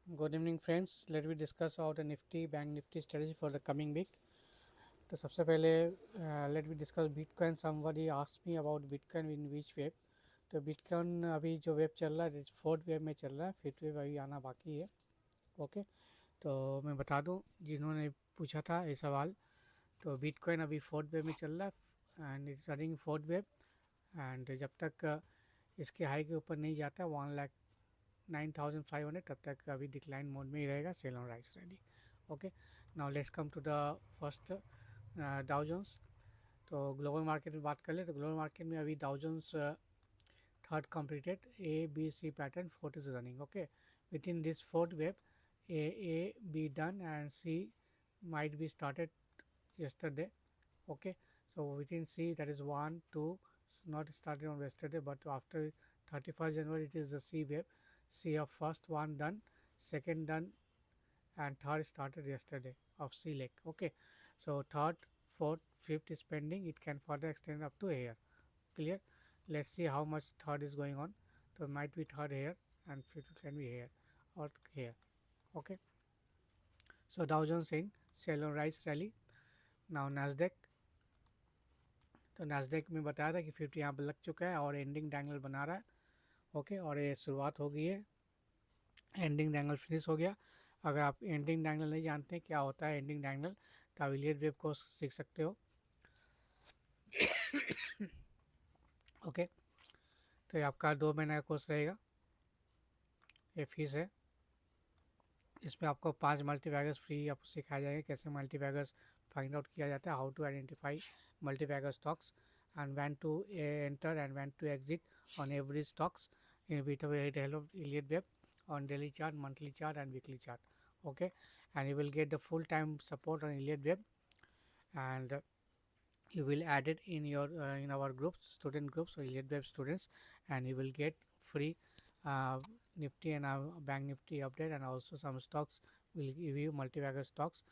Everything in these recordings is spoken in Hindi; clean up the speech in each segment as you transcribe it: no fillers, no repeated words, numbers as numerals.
Good evening friends. Let me discuss about a Nifty Bank Nifty strategy for the coming week. तो सबसे पहले let me discuss bitcoin. Somebody asked me about bitcoin in which web. तो बिटकॉइन अभी जो वेब चल रहा है फोर्थ वेब में चल रहा है. फिफ्थ वेब अभी आना बाकी है. ओके, तो मैं बता दूं जिन्होंने पूछा था ये सवाल. तो बिटकॉइन अभी फोर्थ वेब में चल रहा है and it's running fourth web. And जब तक इसके हाई के ऊपर नहीं जाता 1,09,500 तब तक अभी डिक्लाइन मोड में ही रहेगा. Sell on rise ready. Okay, now let's come to the first Dow Jones. तो ग्लोबल मार्केट में बात कर ले तो ग्लोबल मार्केट में अभी Dow Jones third completed. A B C pattern fourth is running. Okay, within this fourth wave A B done and C might be started yesterday. Okay, so within C that is 1 2 not started on yesterday but after 31st January it is the C wave. C of first one done, second done, and third started yesterday of C lake. Okay, so third, fourth, fifth is pending. It can further extend up to here. Clear? Let's see how much third is going on. So it might be third here and fifth can be here or here. Okay, so Dow Jones in sell on rise rally. Now Nasdaq. तो नास्डेक में बताया था कि 50 यहाँ पर लग चुका है और एंडिंग डैंगल बना रहा है. ओके, और ये शुरुआत हो गई है. एंडिंग डैंगल फिनिश हो गया. अगर आप एंडिंग डैंगल नहीं जानते क्या होता है एंडिंग डैंगल तो आप इलियट वेव को सीख सकते हो. ओके, तो ये आपका 2 महीना का कोर्स रहेगा. ये फीस है. इसमें आपको 5 मल्टीवैगर्स फ्री आपको सिखाया जाएगा कैसे मल्टीवैगर्स फाइंड आउट किया जाता है. How to identify multibagger stocks and when to enter and when to exit on every stocks in with help of Elliott wave on daily chart, monthly chart and weekly chart. Okay, and you will get the full time support on Iliad web, and you will add it in your in our groups, student groups, or Iliad web students, and you will get free uh, Nifty and Bank Nifty update, and also some stocks will give you multi-bagger stocks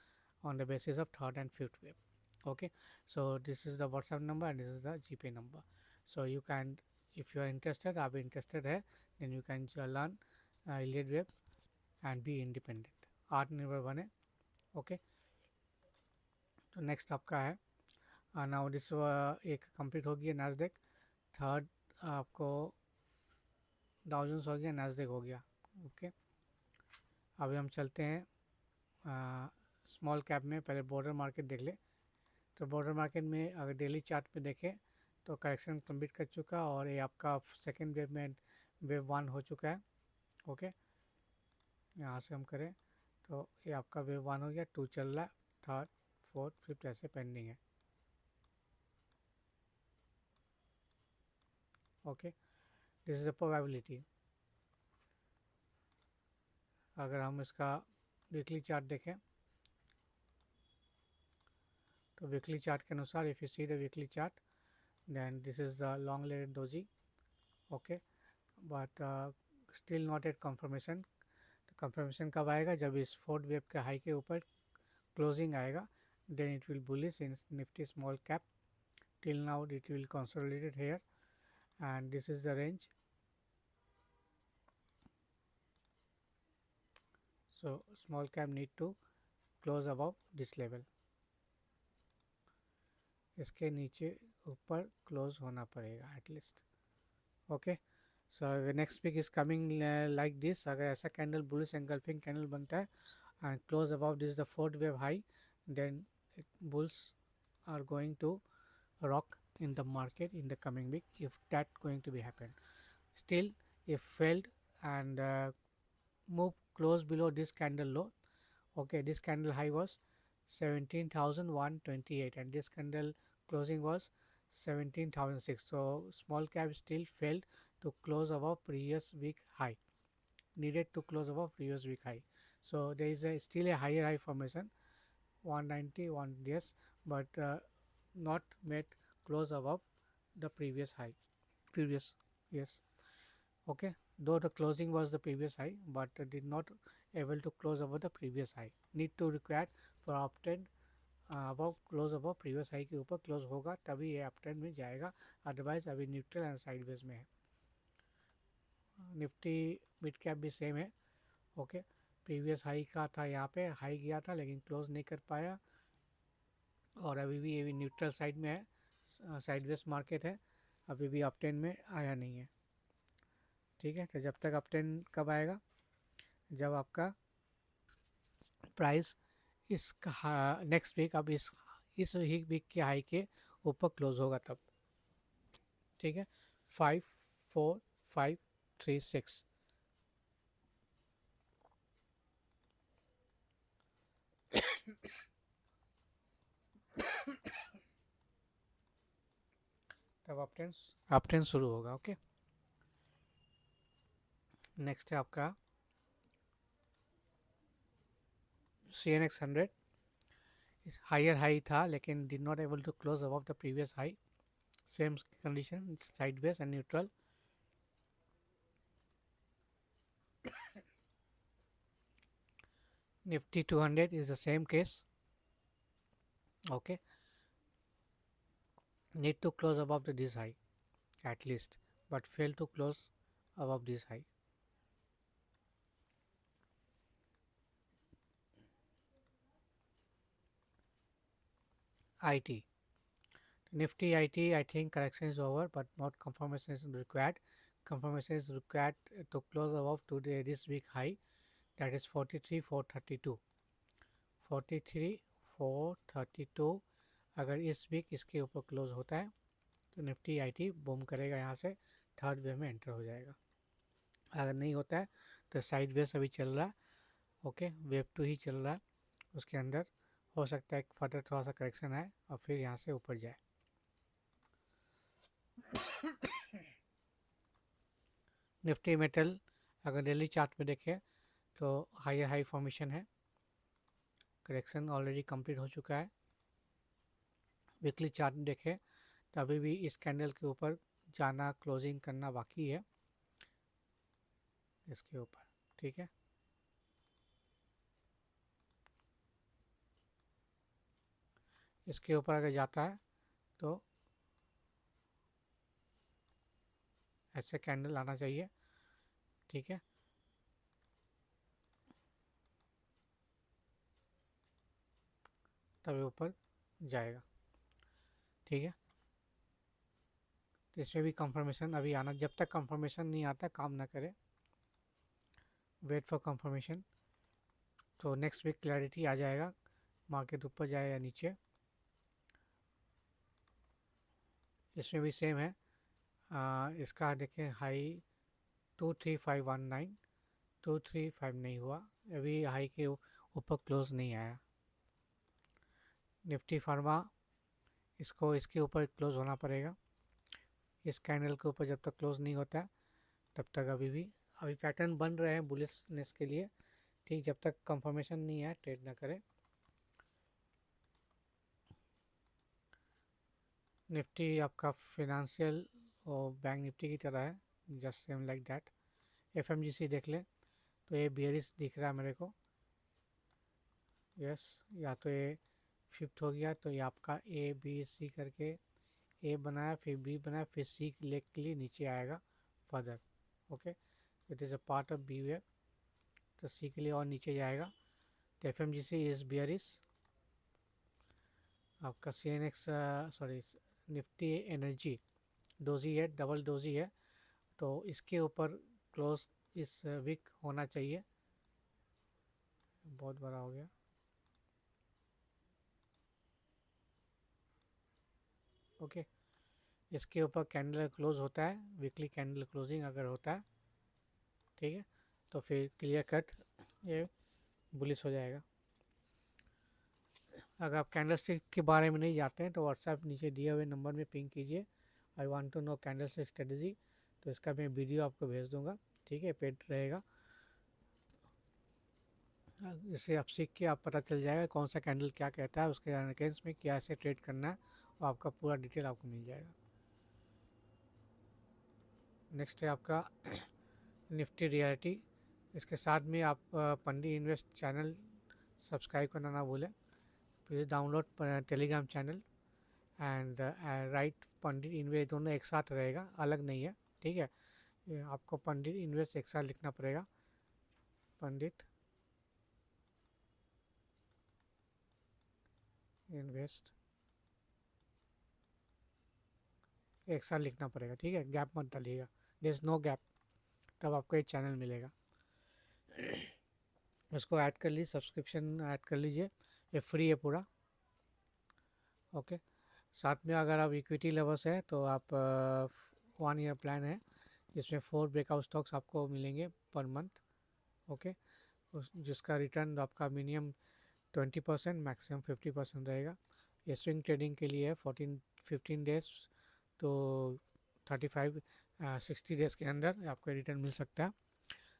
on the basis of third and fifth web. Okay, so this is the WhatsApp number and this is the GPay number. So you can, if you are interested, are interested है, then you can learn Iliad web and be independent. आत्मनिर्भर बने. ओके, तो नेक्स्ट आपका है नाउ दिस एक कंप्लीट हो गया नास्डेक. थर्ड आपको डाउ जोन्स हो गया, नास्डेक हो गया. ओके, अभी हम चलते हैं स्मॉल कैप में. पहले बॉर्डर मार्केट देख ले. तो बॉर्डर मार्केट में अगर डेली चार्ट पे देखें तो करेक्शन कंप्लीट कर चुका और ये आपका सेकेंड वेव में वेव 1 हो चुका है. ओके, यहाँ से हम करें तो ये आपका वेव 1 हो गया. 2 चल रहा है, थर्ड फोर्थ फिफ्थ ऐसे पेंडिंग है. Okay, this is the probability. अगर हम इसका वीकली चार्ट देखें तो वीकली चार्ट के अनुसार if you see the weekly chart then this is the long legged doji. Okay, but still not at confirmation. तो confirmation कब आएगा? जब इस फोर्थ वेव के हाई के ऊपर क्लोजिंग आएगा, then it will bullish in nifty small cap. Till now it will consolidate here and this is the range. So small cap need to close above this level. इसके नीचे ऊपर क्लोज होना पड़ेगा at least. Okay, so next week is coming like this. अगर ऐसा कैंडल बुलिश एंगल्फिंग कैंडल बनता है and close above this the fourth wave high, then bulls are going to rock in the market in the coming week if that going to be happen. Still if failed and move close below this candle low. Okay, this candle high was 17,128 and this candle closing was 17,006. So small cap still failed to close above previous week high, needed to close above previous week high. So there is a still a higher high formation 191, yes, but not made close above the previous high, previous, yes. Okay, though the closing was the previous high but did not able to close above the previous high, need to required for uptrend above close above previous high के ऊपर क्लोज होगा तभी ये अपट्रेंड में जाएगा, अदरवाइज अभी न्यूट्रल एंड साइडवेज में है. निफ्टी मिड कैप भी सेम है. ओके, प्रीवियस हाई का था, यहाँ पे हाई गया था लेकिन क्लोज नहीं कर पाया, और अभी भी न्यूट्रल साइड में है, साइडवेज मार्केट है, अभी भी अपट्रेंड में आया नहीं है। ठीक है, तो जब तक अपट्रेंड कब आएगा, जब आपका प्राइस इस नेक्स्ट वीक, अब इस वीक के हाई के ऊपर क्लोज होगा तब। ठीक है, 54536। तब अपट्रेंड शुरू होगा। ओके, नेक्स्ट है आपका CNX 100। हायर हाई था लेकिन did not able to close above the previous high, same condition, sideways and neutral. Nifty 200 is the same case. Okay, need to close above this high at least, but fail to close above this high. IT, Nifty IT, I think correction is over, but not confirmation is required. Confirmation is required to close above this week high, that is 43,432. 43,432 अगर इस वीक इसके ऊपर क्लोज होता है तो निफ्टी IT बूम करेगा, यहाँ से थर्ड वे में एंटर हो जाएगा। अगर नहीं होता है तो साइड वेज अभी चल रहा है। ओके, वेव 2 ही चल रहा है, उसके अंदर हो सकता है फर्दर थोड़ा सा करेक्शन आए और फिर यहाँ से ऊपर जाए। निफ्टी मेटल अगर डेली चार्ट में देखें तो हायर हाई फॉर्मेशन है, करेक्शन ऑलरेडी कंप्लीट हो चुका है। वीकली चार्ट में देखें तो अभी भी इस कैंडल के ऊपर जाना, क्लोजिंग करना बाकी है इसके ऊपर। ठीक है, इसके ऊपर अगर जाता है तो ऐसे कैंडल आना चाहिए। ठीक है, तभी ऊपर जाएगा। ठीक है, तो इसमें भी कंफर्मेशन अभी आना, जब तक कंफर्मेशन नहीं आता काम ना करे, वेट फॉर कंफर्मेशन। तो नेक्स्ट वीक क्लैरिटी आ जाएगा, मार्केट ऊपर जाए या नीचे। इसमें भी सेम है, इसका देखें हाई 23519, 235 नहीं हुआ, अभी हाई के ऊपर क्लोज नहीं आया। निफ्टी फार्मा इसको इसके ऊपर क्लोज होना पड़ेगा, इस कैंडल के ऊपर जब तक क्लोज नहीं होता तब तक अभी पैटर्न बन रहे हैं बुलिशनेस के लिए। ठीक, जब तक कंफर्मेशन नहीं है ट्रेड ना करें। निफ्टी आपका फिनेंशियल और बैंक निफ्टी की तरह है, just same like that. FMGC देख लें तो ये बेयरिश दिख रहा है मेरे को। यस, या तो ये फिफ्थ हो गया तो ये आपका ABC करके A बनाया, फिर B बनाया, फिर C लेग के लिए नीचे आएगा further. Okay, it is a part of B wave, तो C के लिए और नीचे जाएगा। तो FMGC इज बेयरिश। आपका CNX sorry Nifty energy doji है, डबल डोजी है, तो इसके ऊपर क्लोज इस वीक होना चाहिए। बहुत बड़ा हो गया। ओके, इसके ऊपर कैंडल क्लोज होता है, वीकली कैंडल क्लोजिंग अगर होता है, ठीक है, तो फिर क्लियर कट ये बुलिश हो जाएगा। अगर आप कैंडल स्टिक के बारे में नहीं जानते हैं तो व्हाट्सएप नीचे दिए हुए नंबर में पिंग कीजिए, I want to know candlestick strategy, तो इसका मैं वीडियो आपको भेज दूंगा। ठीक है, पेड रहेगा, इससे आप सीख के आप पता चल जाएगा कौन सा कैंडल क्या कहता है, उसके अगेंस्ट में क्या ऐसे ट्रेड करना है, और आपका पूरा डिटेल आपको मिल जाएगा। नेक्स्ट है आपका निफ्टी रियलिटी। इसके साथ में आप पंडित इन्वेस्ट चैनल सब्सक्राइब करना ना भूलें। Please download Telegram channel and right Pandit invest, दोनों एक साथ रहेगा, अलग नहीं है। ठीक है, आपको पंडित इन्वेस्ट एक साथ लिखना पड़ेगा, पंडित इन्वेस्ट एक साथ लिखना पड़ेगा, ठीक है, गैप मत डालिएगा, देयर इज नो गैप, तब आपको एक चैनल मिलेगा। उसको ऐड कर लीजिए, सब्सक्रिप्शन ऐड कर लीजिए, ये फ्री है पूरा। ओके, साथ में अगर आप इक्विटी लवर्स है तो आप 1 ईयर प्लान है जिसमें 4 ब्रेकआउट स्टॉक्स आपको मिलेंगे पर मंथ। ओके, जिसका रिटर्न आपका मिनिमम 20% मैक्सिमम 50% रहेगा। ये स्विंग ट्रेडिंग के लिए 15 डेज तो 60 डेज के अंदर आपको रिटर्न मिल सकता है।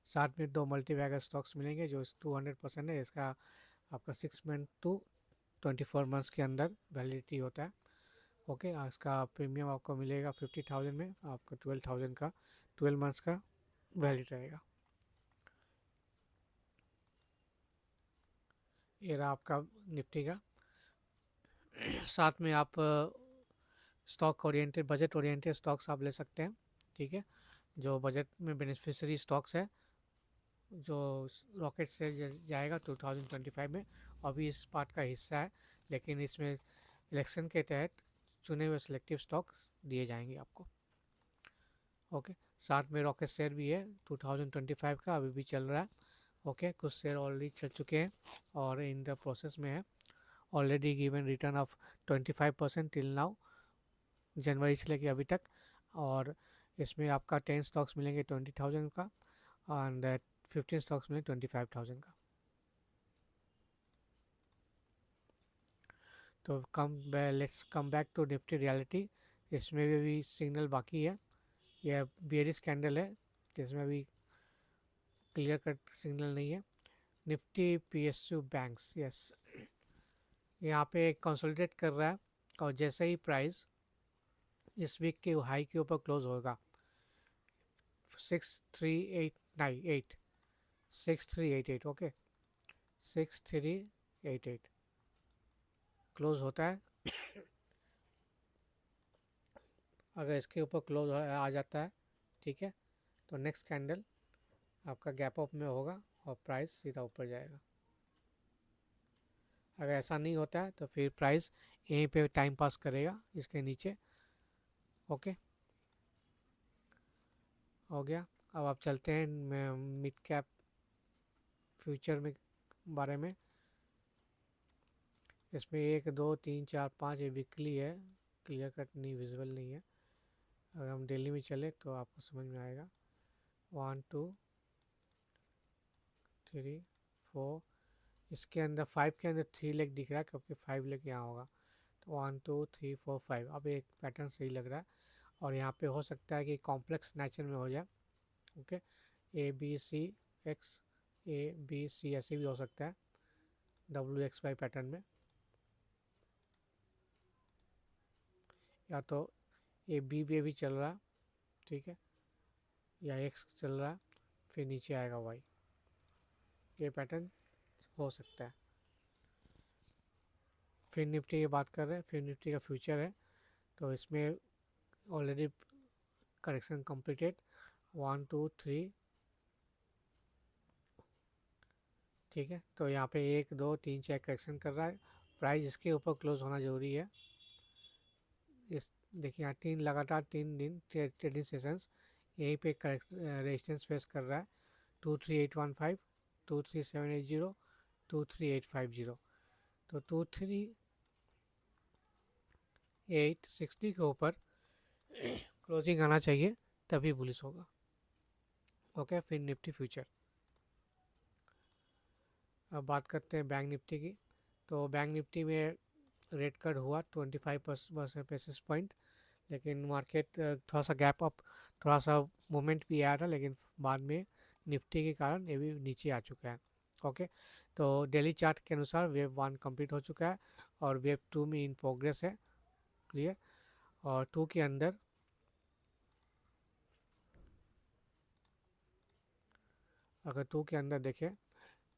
साथ में 2 मल्टी बैगर स्टॉक्स मिलेंगे जो 200% है, इसका आपका 6 मंथ टू 24 मंथ्स के अंदर वैलिडिटी होता है। ओके, इसका प्रीमियम आपको मिलेगा 50,000 में, आपका 12,000 का 12 मंथ्स का वैलिड रहेगा। ये रहा आपका निफ्टी का। साथ में आप stock oriented, budget oriented stocks आप ले सकते हैं, ठीक है, जो बजट में बेनिफिशियरी स्टॉक्स है, जो रॉकेट से जाएगा 2025 में, अभी इस पार्ट का हिस्सा है, लेकिन इसमें इलेक्शन के तहत चुने हुए सिलेक्टिव स्टॉक्स दिए जाएंगे आपको। ओके, साथ में रॉकेट शेयर भी है 2025 का, अभी भी चल रहा है। ओके, कुछ शेयर ऑलरेडी चल चुके हैं और इन द प्रोसेस में है। Already given return of 25% till now, जनवरी से लेके अभी तक। और इसमें आपका 10 स्टॉक्स मिलेंगे 20,000 का एंड 15 स्टॉक्स मिलेंगे 25,000 का। तो let's come back to Nifty realty. इसमें भी सिग्नल बाकी है, यह बेयरिश कैंडल है जिसमें अभी क्लियर कट सिग्नल नहीं है। निफ्टी पीएसयू बैंक्स, यस, यहाँ पे कंसोलिडेट कर रहा है और जैसे ही प्राइस इस वीक के हाई के ऊपर क्लोज होगा 6388 6388, ओके 6388 क्लोज होता है, अगर इसके ऊपर क्लोज आ जाता है, ठीक है, तो नेक्स्ट कैंडल आपका गैप अप में होगा और प्राइस सीधा ऊपर जाएगा। अगर ऐसा नहीं होता है तो फिर प्राइस यहीं पे टाइम पास करेगा इसके नीचे। ओके, हो गया। अब आप चलते हैं मिड कैप फ्यूचर में बारे में। इसमें 1 2 3 4 5 ये वीकली है, क्लियर कट नहीं, विजिबल नहीं है। अगर हम डेली में चले तो आपको समझ में आएगा। 1 2 3 4, इसके अंदर 5 के अंदर 3 लेग दिख रहा है क्योंकि 5 लेग यहाँ होगा, तो 1 2 3 4 5। अब एक पैटर्न सही लग रहा है और यहाँ पे हो सकता है कि कॉम्प्लेक्स नेचर में हो जाए। ओके, A B C ऐसे भी हो सकता है WXY पैटर्न में, या तो भी चल रहा है, ठीक है, या X चल रहा है फिर नीचे आएगा Y, ये पैटर्न हो सकता है। फिर निफ्टी की बात कर रहे हैं, फिर निफ्टी का फ्यूचर है, तो इसमें ऑलरेडी करेक्शन कंप्लीटेड 1 2 3, ठीक है, तो यहाँ पे 1 2 3 4 करेक्शन कर रहा है, प्राइस इसके ऊपर क्लोज होना जरूरी है। इस देखिए यहाँ 3 लगातार 3 दिन ट्रेडिंग सेशंस यहीं पे रेजिस्टेंस फेस कर रहा है 23815 23780 23850, तो 23860 के ऊपर क्लोजिंग आना चाहिए तभी बुलिश होगा। ओके, फिर निफ्टी फ्यूचर। अब बात करते हैं बैंक निफ्टी की। तो बैंक निफ्टी में रेट कट हुआ 25 बेसिस पॉइंट, लेकिन मार्केट थोड़ा सा गैप अप, थोड़ा सा मोमेंट भी आया था, लेकिन बाद में निफ्टी के कारण ये भी नीचे आ चुका है। ओके, तो डेली चार्ट के अनुसार वेव 1 कंप्लीट हो चुका है और वेव 2 में इन प्रोग्रेस है, क्लियर। और 2 के अंदर अगर 2 के अंदर देखें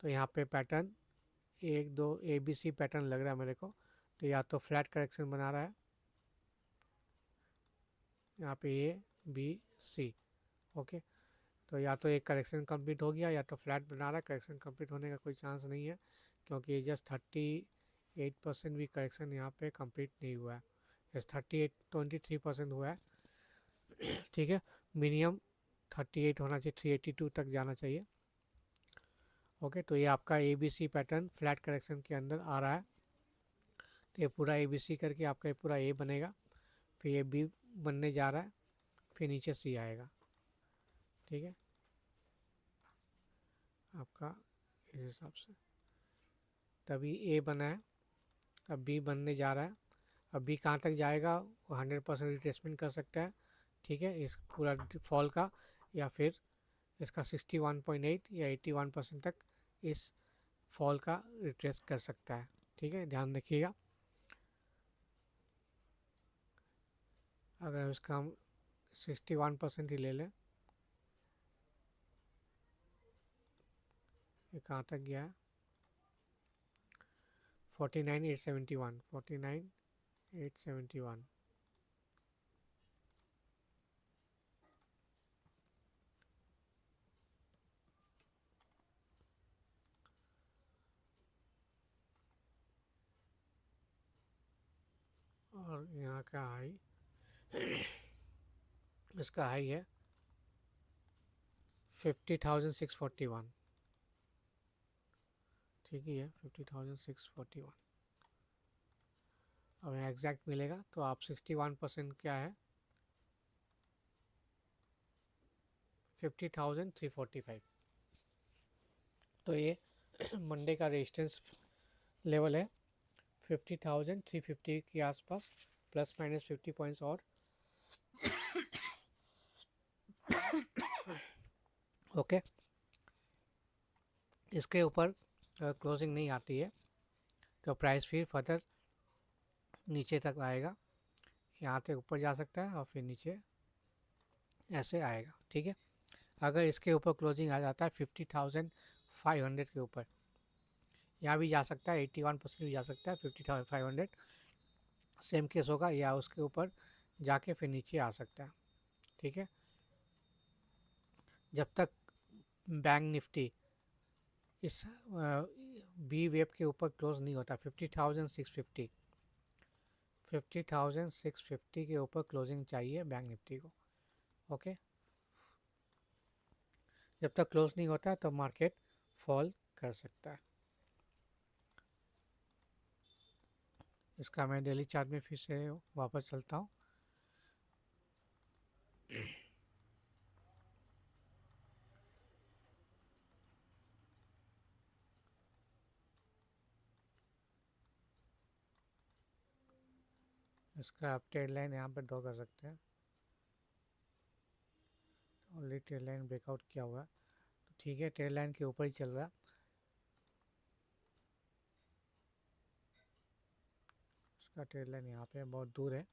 तो यहाँ पे पैटर्न 1 2 ABC पैटर्न लग रहा है मेरे को, तो या तो फ्लैट करेक्शन बना रहा है यहाँ पे ABC। ओके, तो या तो एक करेक्शन कंप्लीट हो गया या तो फ्लैट बना रहा है, करेक्शन कंप्लीट होने का कोई चांस नहीं है क्योंकि जस्ट 8% भी करेक्शन यहाँ पे कंप्लीट नहीं हुआ है, यस 23% हुआ है, ठीक है। मिनिमम 38 होना चाहिए, 382 तक जाना चाहिए। ओके, तो ये आपका ABC पैटर्न फ्लैट करेक्शन के अंदर आ रहा है। तो ये पूरा ABC करके आपका ये पूरा A बनेगा, फिर ये B बनने जा रहा है, फिर नीचे C आएगा, ठीक है आपका इस हिसाब से। तभी A बना है, अब B बनने जा रहा है। अब B कहाँ तक जाएगा, वो 100% रिट्रेसमेंट कर सकता है, ठीक है, इस पूरा फॉल का, या फिर इसका 61.8 या 81% तक इस फॉल का रिट्रेस कर सकता है, ठीक है, ध्यान रखिएगा। अगर इसका हम 61% ही ले लें, ये कहाँ तक गया है, 49,871, 49,871। और यहाँ का हाई, इसका हाई है 50,641, ठीक ही है 50,641। अब एग्जैक्ट मिलेगा तो आप 61% क्या है 50,345। तो ये मंडे का रेजिस्टेंस लेवल है 50,350 के आसपास, प्लस माइनस 50 पॉइंट्स और ओके। इसके ऊपर क्लोजिंग नहीं आती है तो प्राइस फिर फर्दर नीचे तक आएगा, यहाँ तक ऊपर जा सकता है और फिर नीचे ऐसे आएगा, ठीक है। अगर इसके ऊपर क्लोजिंग आ जाता है 50,500 के ऊपर, यहाँ भी जा सकता है, 81% भी जा सकता है, 50,500 सेम केस होगा, या उसके ऊपर जाके फिर नीचे आ सकता है, ठीक है। जब तक बैंक निफ्टी इस बी वेब के ऊपर क्लोज नहीं होता 50,650 के ऊपर क्लोजिंग चाहिए बैंक निफ्टी को, ओके। जब तक क्लोज नहीं होता तो मार्केट फॉल कर सकता है। इसका मैं डेली चार्ट में फिर से वापस चलता हूँ। इसका आप ट्रेड लाइन यहाँ पर ड्रॉ कर सकते हैं, ऑलरेडी ट्रेड लाइन ब्रेकआउट किया हुआ है, तो ठीक है, ट्रेड लाइन के ऊपर ही चल रहा है। इसका ट्रेड लाइन यहाँ पे बहुत दूर है,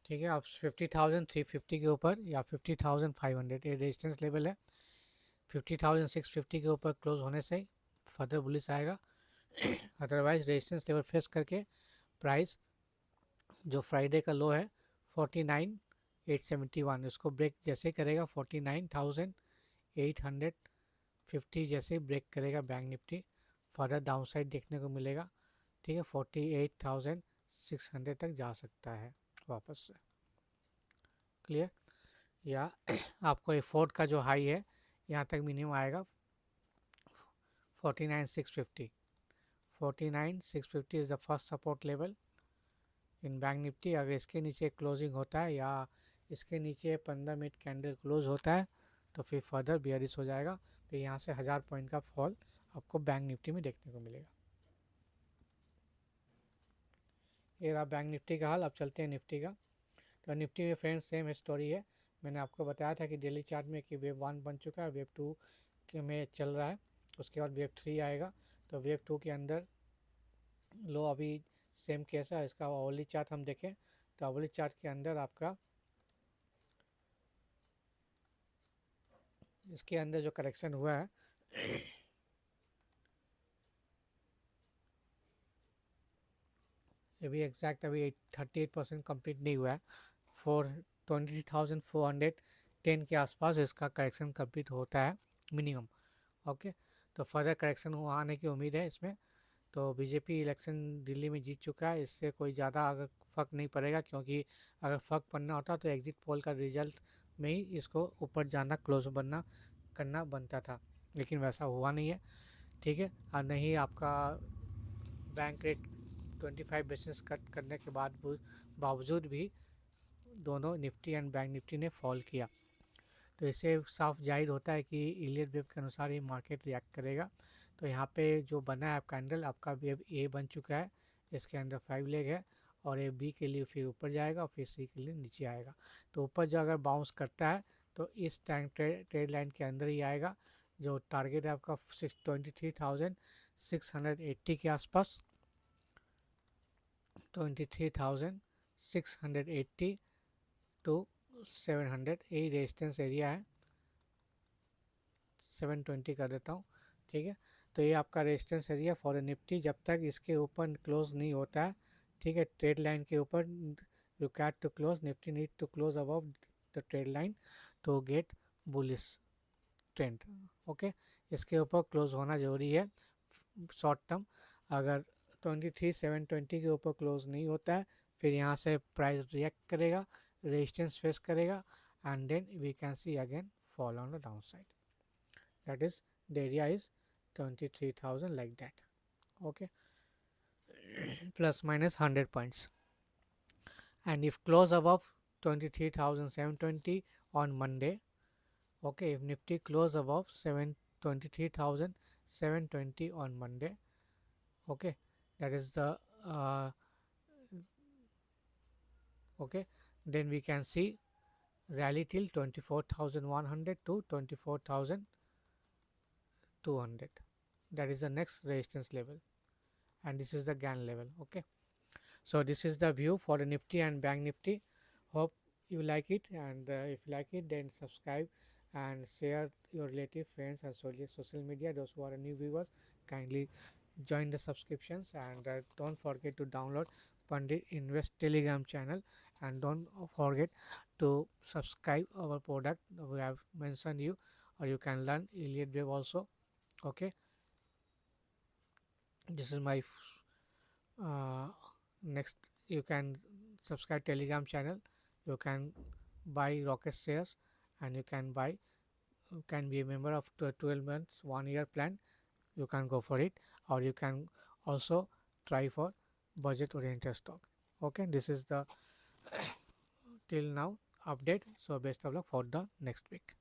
ठीक है। आप 50,350 के ऊपर या 50,500 ये रेजिस्टेंस लेवल है। 50,650 के ऊपर क्लोज होने से फर्दर बुलिश आएगा, अदरवाइज रेजिस्टेंस लेवल फेस करके प्राइस जो फ्राइडे का लो है 49,871 इसको ब्रेक जैसे करेगा 49,850 जैसे ब्रेक करेगा बैंक निफ्टी, फर्दर डाउनसाइड देखने को मिलेगा, ठीक है। 48,600 तक जा सकता है वापस से, क्लियर। या आपको फोर्थ का जो हाई है यहाँ तक मिनिमम आएगा 49,650, 49,650 is the first support level in bank Nifty. अगर इसके नीचे क्लोजिंग होता है या इसके नीचे 15 मिनट कैंडल क्लोज होता है तो फिर फर्दर बियरिश हो जाएगा, फिर यहाँ से 1000 पॉइंट का फॉल आपको बैंक निफ्टी में देखने को मिलेगा। ये रहा बैंक निफ्टी का हाल। अब चलते हैं निफ्टी का। तो निफ्टी में फ्रेंड्स सेम स्टोरी है, मैंने आपको बताया था कि डेली चार्ट में कि वेव 1 बन चुका है, वेव 2 के में चल रहा है, उसके बाद वेव 3 आएगा। तो वेव 2 के अंदर लो अभी सेम कैसा है, इसका आवली चार्ट हम देखें तो आवली चार्ट के अंदर आपका इसके अंदर जो करेक्शन हुआ है ये भी एग्जैक्ट अभी 38% कंप्लीट नहीं हुआ है, 20,410 के आसपास इसका करेक्शन कंप्लीट होता है मिनिमम। ओके, तो फर्दर करेक्शन आने की उम्मीद है इसमें। तो बीजेपी इलेक्शन दिल्ली में जीत चुका है, इससे कोई ज़्यादा अगर फ़र्क नहीं पड़ेगा, क्योंकि अगर फ़र्क पड़ना होता तो एग्ज़िट पोल का रिजल्ट में ही इसको ऊपर जाना, क्लोज बनना करना बनता था, लेकिन वैसा हुआ नहीं है। ठीक है, और नहीं आपका बैंक रेट 25 बेसिस कट करने के बावजूद भी दोनों निफ्टी एंड बैंक निफ्टी ने फॉल किया। तो इससे साफ जाहिर होता है कि इलियट वेव के अनुसार ही मार्केट रिएक्ट करेगा। तो यहाँ पे जो बना है आपका कैंडल, आपका वेव ए बन चुका है, इसके अंदर 5 लेग है, और ये बी के लिए फिर ऊपर जाएगा और फिर सी के लिए नीचे आएगा। तो ऊपर जो अगर बाउंस करता है तो इस टाइम ट्रेड लाइन के अंदर ही आएगा। जो टारगेट है आपका 23,680 के आसपास, 23,680 टू 700 यही रेजिस्टेंस एरिया है। 720 कर देता हूँ, ठीक है। तो ये आपका रेजिस्टेंस एरिया फॉर निफ्टी, जब तक इसके ऊपर क्लोज नहीं होता है, ठीक है, ट्रेड लाइन के ऊपर, required to close, Nifty need to close above the trade line to get bullish trend. Okay, इसके ऊपर क्लोज होना जरूरी है शॉर्ट टर्म। अगर 23,720 के ऊपर क्लोज नहीं होता है, फिर यहाँ से प्राइस रिएक्ट करेगा, रेजिस्टेंस फेस करेगा, and then we can see again fall on the downside. That is, the area is 23,000 like that. Okay, plus minus 100 points. And if close above 23,720 on Monday, okay, if Nifty close above 23,720 on Monday, okay, that is the okay, then we can see rally till 24,100 to 24,200. That is the next resistance level, and this is the GAN level. Okay, so this is the view for the Nifty and Bank Nifty. Hope you like it, and if you like it, then subscribe and share your relative friends and social media. Those who are new viewers, kindly join the subscriptions, and don't forget to download Pandit Invest Telegram channel, and don't forget to subscribe our product. We have mentioned you, or you can learn Elliott Wave also. Okay, this is my next. You can subscribe Telegram channel, you can buy rocket shares, and you can be a member of 12 months 1 year plan. You can go for it, or you can also try for budget oriented stock. Okay, this is the till now update. So best of luck for the next week.